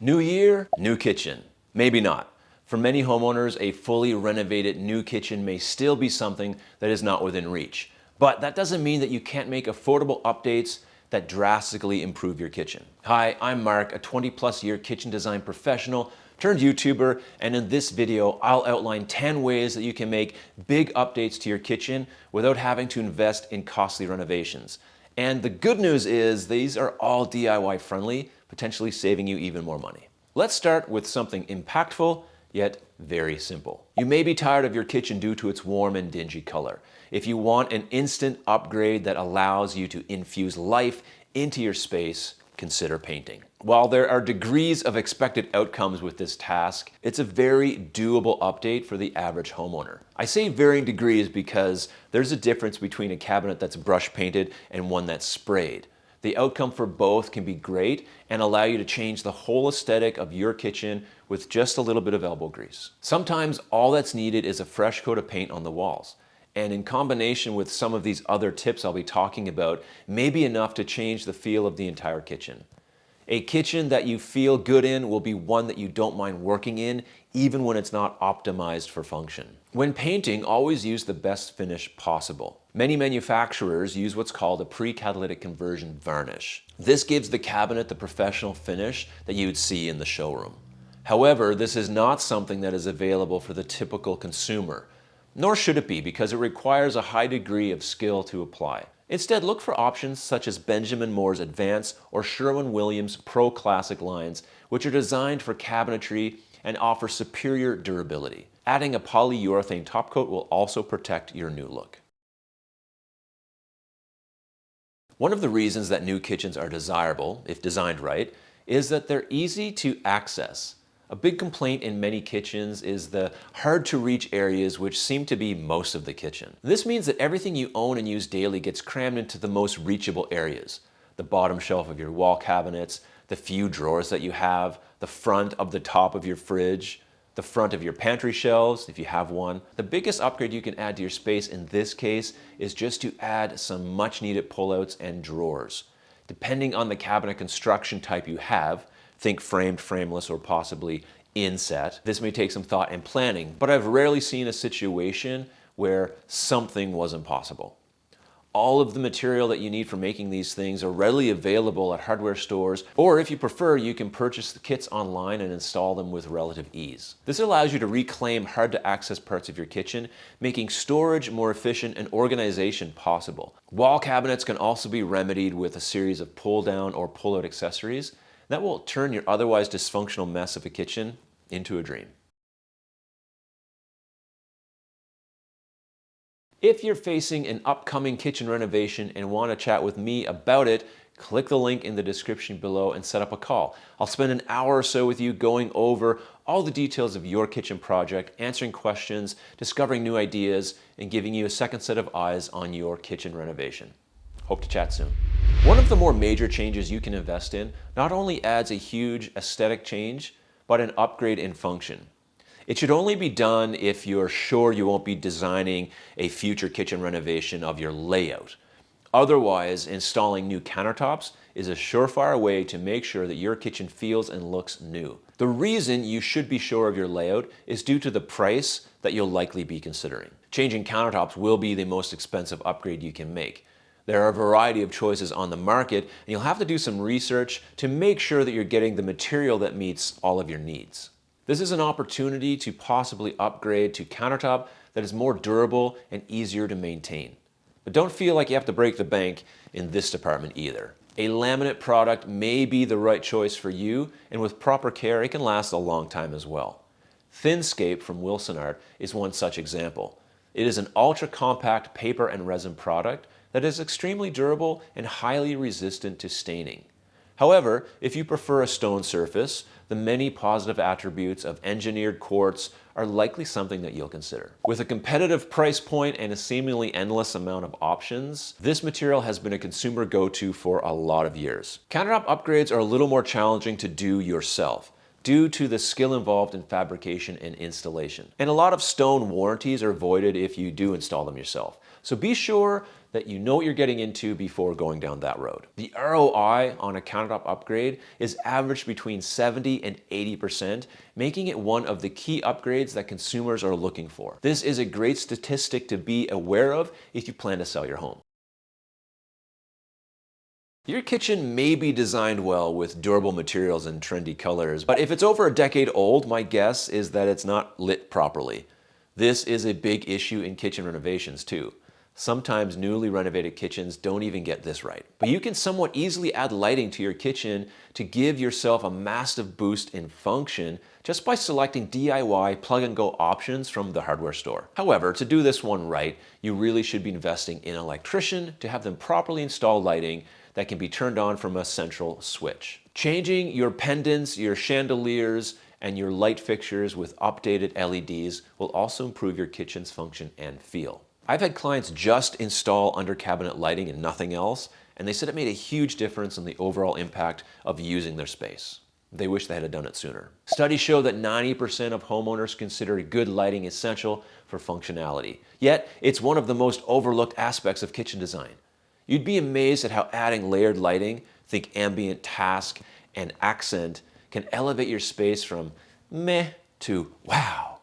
New year, new kitchen. Maybe not. For many homeowners, a fully renovated new kitchen may still be something that is not within reach. But that doesn't mean that you can't make affordable updates that drastically improve your kitchen. Hi, I'm Mark, a 20+ year kitchen design professional turned YouTuber, and in this video, I'll outline 10 ways that you can make big updates to your kitchen without having to invest in costly renovations. And the good news is these are all DIY friendly, potentially saving you even more money. Let's start with something impactful, yet very simple. You may be tired of your kitchen due to its warm and dingy color. If you want an instant upgrade that allows you to infuse life into your space, consider painting. While there are degrees of expected outcomes with this task, it's a very doable update for the average homeowner. I say varying degrees because there's a difference between a cabinet that's brush painted and one that's sprayed. The outcome for both can be great and allow you to change the whole aesthetic of your kitchen with just a little bit of elbow grease. Sometimes all that's needed is a fresh coat of paint on the walls. And in combination with some of these other tips I'll be talking about, may be enough to change the feel of the entire kitchen. A kitchen that you feel good in will be one that you don't mind working in, even when it's not optimized for function. When painting, always use the best finish possible. Many manufacturers use what's called a pre-catalytic conversion varnish. This gives the cabinet the professional finish that you would see in the showroom. However, this is not something that is available for the typical consumer. Nor should it be, because it requires a high degree of skill to apply. Instead, look for options such as Benjamin Moore's Advanced or Sherwin-Williams Pro Classic lines, which are designed for cabinetry and offer superior durability. Adding a polyurethane top coat will also protect your new look. One of the reasons that new kitchens are desirable, if designed right, is that they're easy to access. A big complaint in many kitchens is the hard-to-reach areas, which seem to be most of the kitchen. This means that everything you own and use daily gets crammed into the most reachable areas. The bottom shelf of your wall cabinets, the few drawers that you have, the front of the top of your fridge, the front of your pantry shelves, if you have one. The biggest upgrade you can add to your space in this case is just to add some much-needed pullouts and drawers. Depending on the cabinet construction type you have, think framed, frameless, or possibly inset. This may take some thought and planning, but I've rarely seen a situation where something was impossible. All of the material that you need for making these things are readily available at hardware stores, or if you prefer, you can purchase the kits online and install them with relative ease. This allows you to reclaim hard-to-access parts of your kitchen, making storage more efficient and organization possible. Wall cabinets can also be remedied with a series of pull-down or pull-out accessories that will turn your otherwise dysfunctional mess of a kitchen into a dream. If you're facing an upcoming kitchen renovation and want to chat with me about it, click the link in the description below and set up a call. I'll spend an hour or so with you going over all the details of your kitchen project, answering questions, discovering new ideas, and giving you a second set of eyes on your kitchen renovation. Hope to chat soon. One of the more major changes you can invest in not only adds a huge aesthetic change, but an upgrade in function. It should only be done if you're sure you won't be designing a future kitchen renovation of your layout. Otherwise, installing new countertops is a surefire way to make sure that your kitchen feels and looks new. The reason you should be sure of your layout is due to the price that you'll likely be considering. Changing countertops will be the most expensive upgrade you can make. There are a variety of choices on the market, and you'll have to do some research to make sure that you're getting the material that meets all of your needs. This is an opportunity to possibly upgrade to countertop that is more durable and easier to maintain. But don't feel like you have to break the bank in this department either. A laminate product may be the right choice for you, and with proper care, it can last a long time as well. Thinscape from Wilson Art is one such example. It is an ultra-compact paper and resin product that is extremely durable and highly resistant to staining. However, if you prefer a stone surface, the many positive attributes of engineered quartz are likely something that you'll consider. With a competitive price point and a seemingly endless amount of options, this material has been a consumer go-to for a lot of years. Countertop upgrades are a little more challenging to do yourself, due to the skill involved in fabrication and installation. And a lot of stone warranties are voided if you do install them yourself. So be sure that you know what you're getting into before going down that road. The ROI on a countertop upgrade is averaged between 70 and 80%, making it one of the key upgrades that consumers are looking for. This is a great statistic to be aware of if you plan to sell your home. Your kitchen may be designed well with durable materials and trendy colors, but if it's over a decade old, my guess is that it's not lit properly. This is a big issue in kitchen renovations too. Sometimes newly renovated kitchens don't even get this right. But you can somewhat easily add lighting to your kitchen to give yourself a massive boost in function just by selecting DIY plug-and-go options from the hardware store. However, to do this one right, you really should be investing in an electrician to have them properly install lighting that can be turned on from a central switch. Changing your pendants, your chandeliers, and your light fixtures with updated LEDs will also improve your kitchen's function and feel. I've had clients just install under cabinet lighting and nothing else, and they said it made a huge difference in the overall impact of using their space. They wish they had done it sooner. Studies show that 90% of homeowners consider good lighting essential for functionality. Yet, it's one of the most overlooked aspects of kitchen design. You'd be amazed at how adding layered lighting, think ambient, task, and accent, can elevate your space from meh to wow.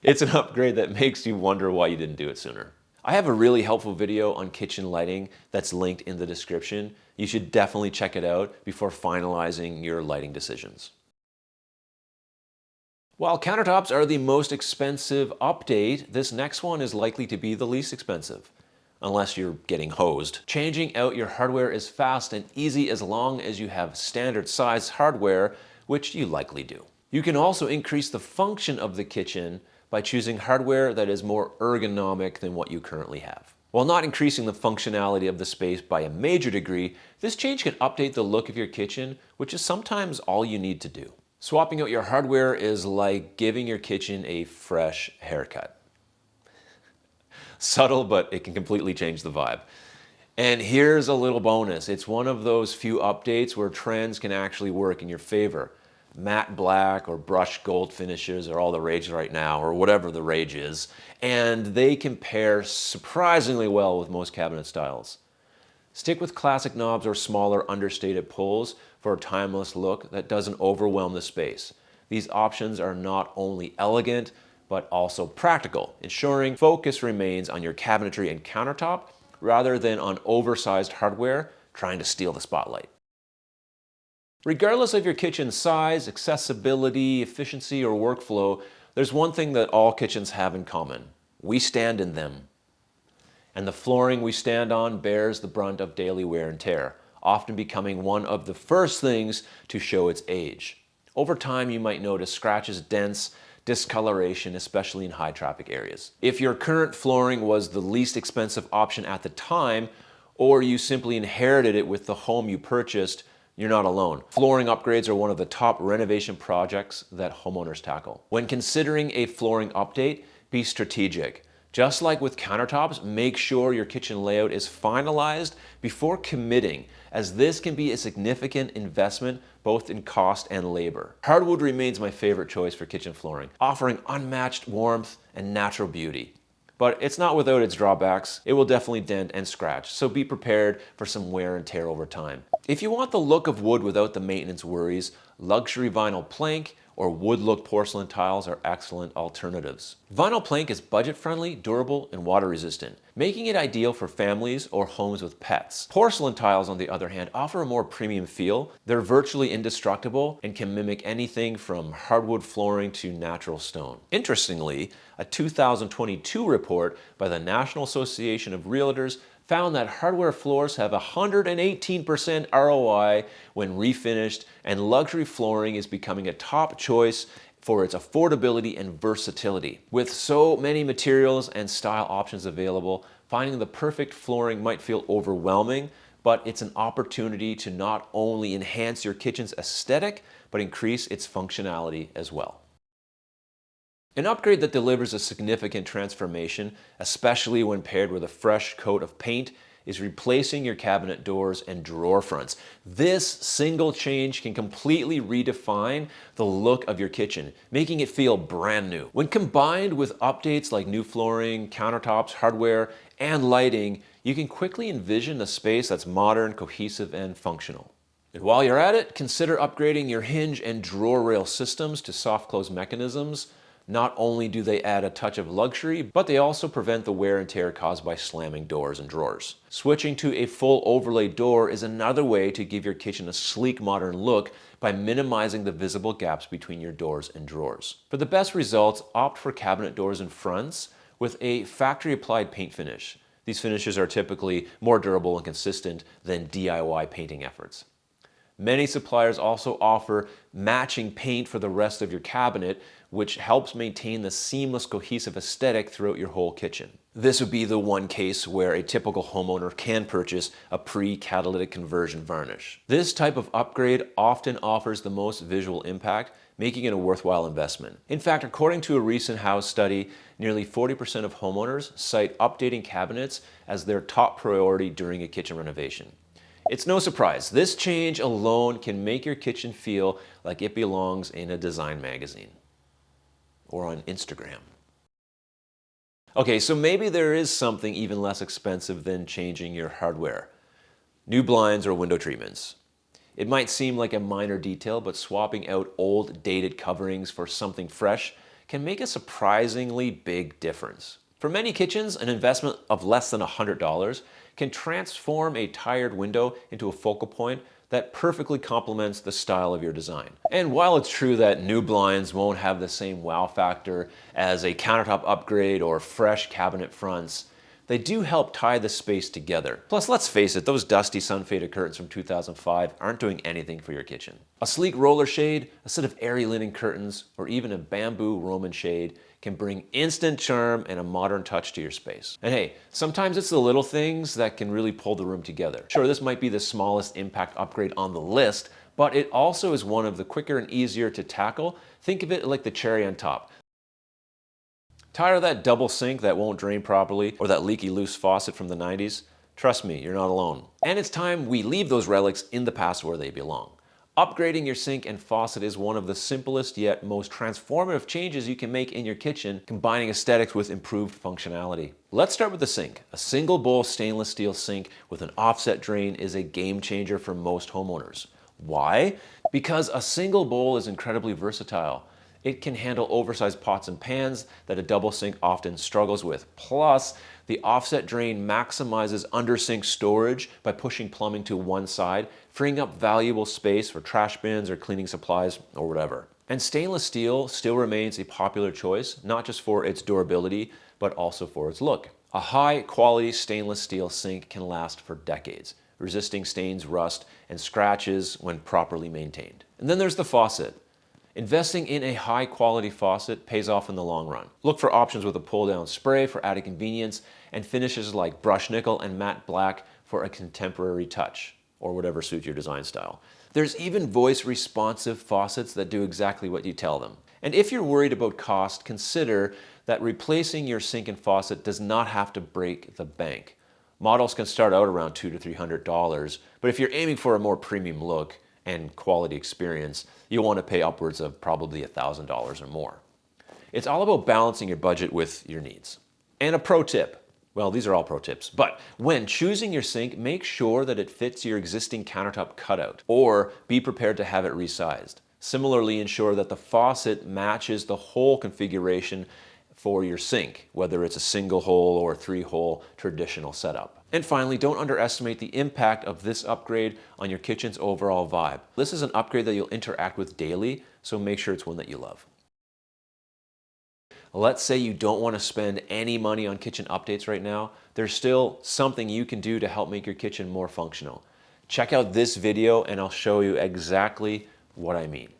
It's an upgrade that makes you wonder why you didn't do it sooner. I have a really helpful video on kitchen lighting that's linked in the description. You should definitely check it out before finalizing your lighting decisions. While countertops are the most expensive update, this next one is likely to be the least expensive. Unless you're getting hosed. Changing out your hardware is fast and easy as long as you have standard size hardware, which you likely do. You can also increase the function of the kitchen by choosing hardware that is more ergonomic than what you currently have. While not increasing the functionality of the space by a major degree, this change can update the look of your kitchen, which is sometimes all you need to do. Swapping out your hardware is like giving your kitchen a fresh haircut. Subtle, but it can completely change the vibe. And here's a little bonus. It's one of those few updates where trends can actually work in your favor. Matte black or brushed gold finishes are all the rage right now, or whatever the rage is, and they compare surprisingly well with most cabinet styles. Stick with classic knobs or smaller understated pulls for a timeless look that doesn't overwhelm the space. These options are not only elegant, but also practical, ensuring focus remains on your cabinetry and countertop rather than on oversized hardware trying to steal the spotlight. Regardless of your kitchen size, accessibility, efficiency, or workflow, there's one thing that all kitchens have in common. We stand in them. And the flooring we stand on bears the brunt of daily wear and tear, often becoming one of the first things to show its age. Over time, you might notice scratches, dents, discoloration, especially in high traffic areas. If your current flooring was the least expensive option at the time, or you simply inherited it with the home you purchased, you're not alone. Flooring upgrades are one of the top renovation projects that homeowners tackle. When considering a flooring update, be strategic. Just like with countertops, make sure your kitchen layout is finalized before committing, as this can be a significant investment both in cost and labor. Hardwood remains my favorite choice for kitchen flooring, offering unmatched warmth and natural beauty. But it's not without its drawbacks. It will definitely dent and scratch, so be prepared for some wear and tear over time. If you want the look of wood without the maintenance worries, luxury vinyl plank or wood-look porcelain tiles are excellent alternatives. Vinyl plank is budget-friendly, durable, and water-resistant, making it ideal for families or homes with pets. Porcelain tiles, on the other hand, offer a more premium feel. They're virtually indestructible and can mimic anything from hardwood flooring to natural stone. Interestingly, a 2022 report by the National Association of Realtors found that hardware floors have 118% ROI when refinished, and luxury flooring is becoming a top choice for its affordability and versatility. With so many materials and style options available, finding the perfect flooring might feel overwhelming, but it's an opportunity to not only enhance your kitchen's aesthetic, but increase its functionality as well. An upgrade that delivers a significant transformation, especially when paired with a fresh coat of paint, is replacing your cabinet doors and drawer fronts. This single change can completely redefine the look of your kitchen, making it feel brand new. When combined with updates like new flooring, countertops, hardware, and lighting, you can quickly envision a space that's modern, cohesive, and functional. And while you're at it, consider upgrading your hinge and drawer rail systems to soft close mechanisms. Not only do they add a touch of luxury, but they also prevent the wear and tear caused by slamming doors and drawers. Switching to a full overlay door is another way to give your kitchen a sleek, modern look by minimizing the visible gaps between your doors and drawers. For the best results, opt for cabinet doors and fronts with a factory-applied paint finish. These finishes are typically more durable and consistent than DIY painting efforts. Many suppliers also offer matching paint for the rest of your cabinet, which helps maintain the seamless, cohesive aesthetic throughout your whole kitchen. This would be the one case where a typical homeowner can purchase a pre-catalytic conversion varnish. This type of upgrade often offers the most visual impact, making it a worthwhile investment. In fact, according to a recent house study, nearly 40% of homeowners cite updating cabinets as their top priority during a kitchen renovation. It's no surprise, this change alone can make your kitchen feel like it belongs in a design magazine or on Instagram. Okay, so maybe there is something even less expensive than changing your hardware. New blinds or window treatments. It might seem like a minor detail, but swapping out old, dated coverings for something fresh can make a surprisingly big difference. For many kitchens, an investment of less than $100 can transform a tired window into a focal point that perfectly complements the style of your design. And while it's true that new blinds won't have the same wow factor as a countertop upgrade or fresh cabinet fronts, they do help tie the space together. Plus, let's face it, those dusty sun-faded curtains from 2005 aren't doing anything for your kitchen. A sleek roller shade, a set of airy linen curtains, or even a bamboo Roman shade can bring instant charm and a modern touch to your space. And hey, sometimes it's the little things that can really pull the room together. Sure, this might be the smallest impact upgrade on the list, but it also is one of the quicker and easier to tackle. Think of it like the cherry on top. Tired of that double sink that won't drain properly or that leaky loose faucet from the 90s? Trust me, you're not alone. And it's time we leave those relics in the past where they belong. Upgrading your sink and faucet is one of the simplest yet most transformative changes you can make in your kitchen, combining aesthetics with improved functionality. Let's start with the sink. A single bowl stainless steel sink with an offset drain is a game changer for most homeowners. Why? Because a single bowl is incredibly versatile. It can handle oversized pots and pans that a double sink often struggles with. Plus, the offset drain maximizes under-sink storage by pushing plumbing to one side, freeing up valuable space for trash bins or cleaning supplies or whatever. And stainless steel still remains a popular choice, not just for its durability, but also for its look. A high-quality stainless steel sink can last for decades, resisting stains, rust, and scratches when properly maintained. And then there's the faucet. Investing in a high-quality faucet pays off in the long run. Look for options with a pull-down spray for added convenience and finishes like brushed nickel and matte black for a contemporary touch, or whatever suits your design style. There's even voice-responsive faucets that do exactly what you tell them. And if you're worried about cost, consider that replacing your sink and faucet does not have to break the bank. Models can start out around $200 to $300, but if you're aiming for a more premium look and quality experience, you'll want to pay upwards of probably $1,000 or more. It's all about balancing your budget with your needs. And a pro tip, well, these are all pro tips, but when choosing your sink, make sure that it fits your existing countertop cutout, or be prepared to have it resized. Similarly, ensure that the faucet matches the hole configuration for your sink, whether it's a single hole or a 3-hole traditional setup. And finally, don't underestimate the impact of this upgrade on your kitchen's overall vibe. This is an upgrade that you'll interact with daily, so make sure it's one that you love. Let's say you don't want to spend any money on kitchen updates right now. There's still something you can do to help make your kitchen more functional. Check out this video and I'll show you exactly what I mean.